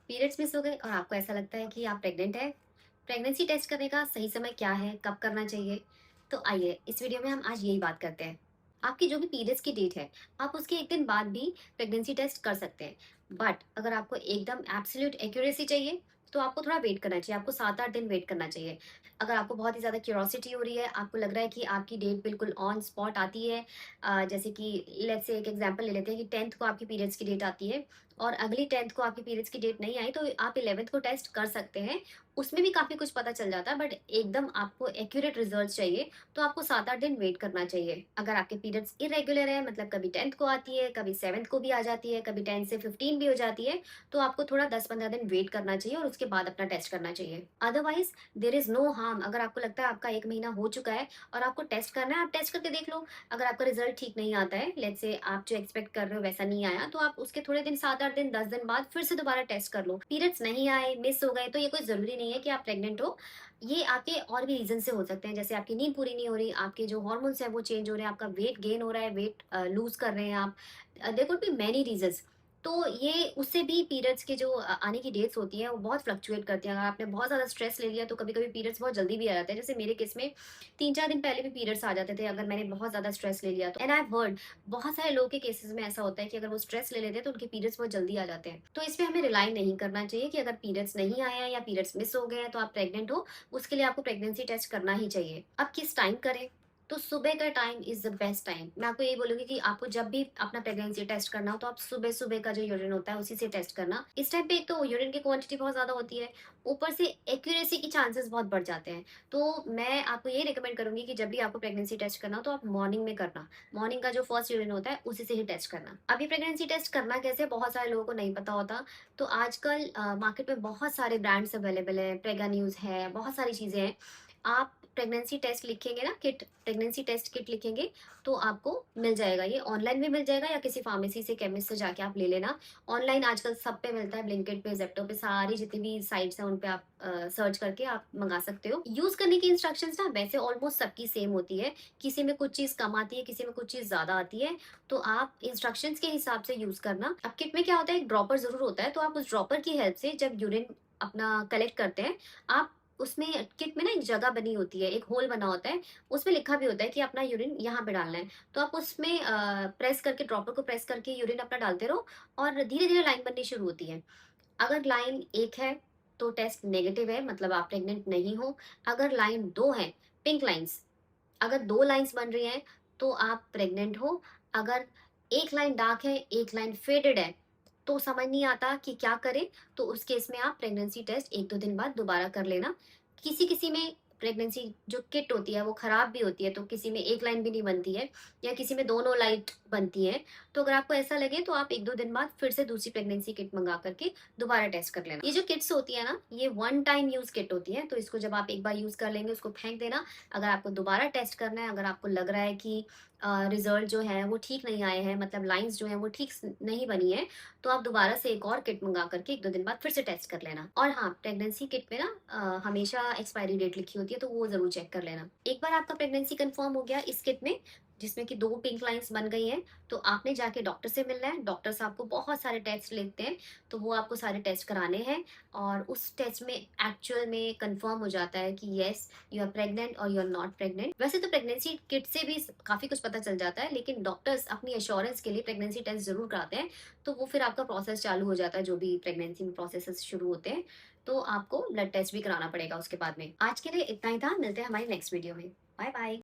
Periods miss हो गए और आपको ऐसा लगता है कि आप प्रेग्नेंट है। प्रेगनेंसी टेस्ट करने का सही समय क्या है, कब करना चाहिए? तो आइए इस वीडियो में हम आज यही बात करते हैं। आपकी जो भी पीरियड्स की डेट है, आप उसके एक दिन बाद भी प्रेगनेंसी टेस्ट कर सकते हैं। बट अगर आपको एकदम एब्सोल्यूट एक्यूरेसी चाहिए, तो आपको थोड़ा वेट करना चाहिए। आपको 7-8 दिन वेट करना चाहिए। अगर आपको बहुत ही ज़्यादा क्यूरोसिटी हो रही है, आपको लग रहा है कि आपकी डेट बिल्कुल ऑन स्पॉट आती है, जैसे कि लेट्स से एक एग्जांपल ले लेते हैं कि 10th को आपकी पीरियड्स की डेट आती है और अगली 10th को आपकी पीरियड्स की डेट नहीं आई, तो आप 11th को टेस्ट कर सकते हैं। उसमें भी काफ़ी कुछ पता चल जाता है, बट एकदम आपको एक्यूरेट रिजल्ट्स चाहिए, तो आपको 7-8 दिन वेट करना चाहिए। अगर आपके पीरियड्स इरेगुलर है, मतलब कभी 10th को आती है, कभी 7th को भी आ जाती है, कभी 10 से 15 भी हो जाती है, तो आपको थोड़ा 10-15 दिन वेट करना चाहिए और उसके बाद अपना टेस्ट करना चाहिए। Otherwise there is no harm. अगर आपको लगता है आपका 1 महीना हो चुका है और आपको टेस्ट करना है, आप टेस्ट करके देख लो। अगर आपका रिजल्ट ठीक नहीं आता है, लेट्स से आप जो एक्सपेक्ट कर रहे हो वैसा नहीं आया, तो आप उसके थोड़े दिन 7-8 दिन, 10 दिन बाद फिर से दोबारा टेस्ट कर लो। पीरियड्स नहीं आए, मिस हो गए, तो ये कोई ज़रूरी नहीं है कि आप प्रेग्नेंट हो। ये आपके और भी रीज़न से हो सकते हैं, जैसे आपकी नींद पूरी नहीं हो रही, आपके जो हार्मोन्स हैं वो चेंज हो रहे हैं, आपका वेट गेन हो रहा है, वेट लूज़ कर रहे हैं आप। There could be many reasons. तो ये उससे भी पीरियड्स के जो आने की डेट्स होती हैं वो बहुत फ्लक्चुएट करती हैं। अगर आपने बहुत ज़्यादा स्ट्रेस ले लिया तो कभी-कभी पीरियड्स बहुत जल्दी भी आ जाते हैं। जैसे मेरे केस में 3-4 दिन पहले भी पीरियड्स आ जाते थे अगर मैंने बहुत ज़्यादा स्ट्रेस ले लिया तो। एंड आई हैव हर्ड बहुत सारे लोगों के केसेस में ऐसा होता है कि अगर वो स्ट्रेस ले लेते हैं तो उनके पीरियड्स बहुत जल्दी आ जाते हैं। तो इस पे हमें रिलाई नहीं करना चाहिए कि अगर पीरियड्स नहीं आए हैं या पीरियड्स मिस हो गए हैं तो आप प्रेग्नेंट हो, उसके लिए आपको प्रेगनेंसी टेस्ट करना ही चाहिए। अब किस टाइम करें? तो सुबह का time is the best time. मैं आपको यही बोलूँगी कि आपको जब भी अपना प्रेगनेंसी टेस्ट करना हो तो आप सुबह-सुबह का जो यूरिन होता है उसी से टेस्ट करना। इस टाइम पे एक तो यूरिन की क्वांटिटी बहुत ज़्यादा होती है, ऊपर से एक्यूरेसी के चांसेस बहुत बढ़ जाते हैं। तो मैं आपको ये रिकमेंड करूँगी कि जब भी आपको प्रेगनेंसी टेस्ट करना हो तो आप मॉर्निंग में करना। मॉर्निंग का जो फर्स्ट यूरिन होता है उसी से ही टेस्ट करना। अब ये प्रेगनेंसी टेस्ट करना कैसे, बहुत सारे लोगों को नहीं पता होता। तो आजकल मार्केट में बहुत सारे ब्रांड्स अवेलेबल हैं, प्रेगा न्यूज़ है, बहुत सारी चीज़ें हैं। आप प्रेगनेंसी टेस्ट लिखेंगे ना, किट, प्रेगनेंसी टेस्ट किट लिखेंगे तो आपको मिल जाएगा। ये ऑनलाइन भी मिल जाएगा या किसी फार्मेसी से, केमिस्ट से जाके आप ले लेना। ऑनलाइन आजकल सब पे मिलता है, ब्लिंकिट पे, ज़ेप्टो पे, सारी जितनी भी साइट्स हैं उन पे आप सर्च करके आप मंगा सकते हो। यूज़ करने की इंस्ट्रक्शंस ना वैसे ऑलमोस्ट सबकी सेम होती है। किसी में कुछ चीज़ कम आती है, किसी में कुछ चीज़ ज़्यादा आती है, तो आप इंस्ट्रक्शंस के हिसाब से यूज़ करना। अब किट में क्या होता है, एक ड्रॉपर ज़रूर होता है, तो आप उस ड्रॉपर की हेल्प से जब यूरिन अपना कलेक्ट करते हैं, आप उसमें किट में ना एक जगह बनी होती है, एक होल बना होता है, उसमें लिखा भी होता है कि अपना यूरिन यहाँ पे डालना है। तो आप उसमें प्रेस करके, ड्रॉपर को प्रेस करके यूरिन अपना डालते रहो और धीरे-धीरे लाइन बननी शुरू होती है। अगर लाइन 1 है, तो टेस्ट नेगेटिव है, मतलब आप प्रेग्नेंट नहीं हो। अगर लाइन 2 है, पिंक लाइन्स, अगर 2 लाइन्स बन रही हैं, तो आप प्रेग्नेंट हो। अगर 1 लाइन डार्क है, 1 लाइन फेडेड है, तो समझ नहीं आता कि क्या करें, तो उस केस में आप प्रेगनेंसी टेस्ट 1-2 दिन बाद दोबारा कर लेना। किसी-किसी में प्रेगनेंसी जो किट होती है वो खराब भी होती है, तो किसी में 1 लाइन भी नहीं बनती है या किसी में दोनों लाइट बनती हैं। तो अगर आपको ऐसा लगे तो आप 1-2 दिन बाद फिर से दूसरी प्रेगनेंसी किट मँगा करके दोबारा टेस्ट कर लेना। ये जो किट्स होती है ना, ये वन टाइम यूज़ किट होती है, तो इसको जब आप एक बार यूज़ कर लेंगे उसको फेंक देना। अगर आपको दोबारा टेस्ट करना है, अगर आपको लग रहा है कि रिज़ल्ट जो है वो ठीक नहीं आए हैं, मतलब लाइन्स जो हैं वो ठीक स नहीं बनी है, तो आप दोबारा से एक और किट मँगा करके 1-2 दिन बाद फिर से टेस्ट कर लेना। और हाँ, प्रेगनेंसी किट में ना हमेशा एक्सपायरी डेट लिखी होती है, तो वो ज़रूर चेक कर लेना। एक बार आपका प्रेगनेंसी कन्फर्म हो गया इस किट में, जिसमें कि 2 पिंक लाइन्स बन गई हैं, तो आपने जाके डॉक्टर से मिलना है। डॉक्टर्स आपको बहुत सारे टेस्ट लिखते हैं, तो वो आपको सारे टेस्ट कराने हैं और उस टेस्ट में एक्चुअल में कन्फर्म हो जाता है कि येस, यू आर प्रेग्नेंट और यू आर नॉट प्रेग्नेंट। वैसे तो प्रेगनेंसी किट से भी काफ़ी कुछ पता चल जाता है, लेकिन डॉक्टर्स अपनी एश्योरेंस के लिए प्रेगनेंसी टेस्ट ज़रूर कराते हैं। तो वो फिर आपका प्रोसेस चालू हो जाता है, जो भी प्रेगनेंसी में प्रोसेसेस शुरू होते हैं, तो आपको ब्लड टेस्ट भी कराना पड़ेगा उसके बाद में। आज के लिए इतना ही था, मिलते हैं हमारी नेक्स्ट वीडियो में। Bye bye.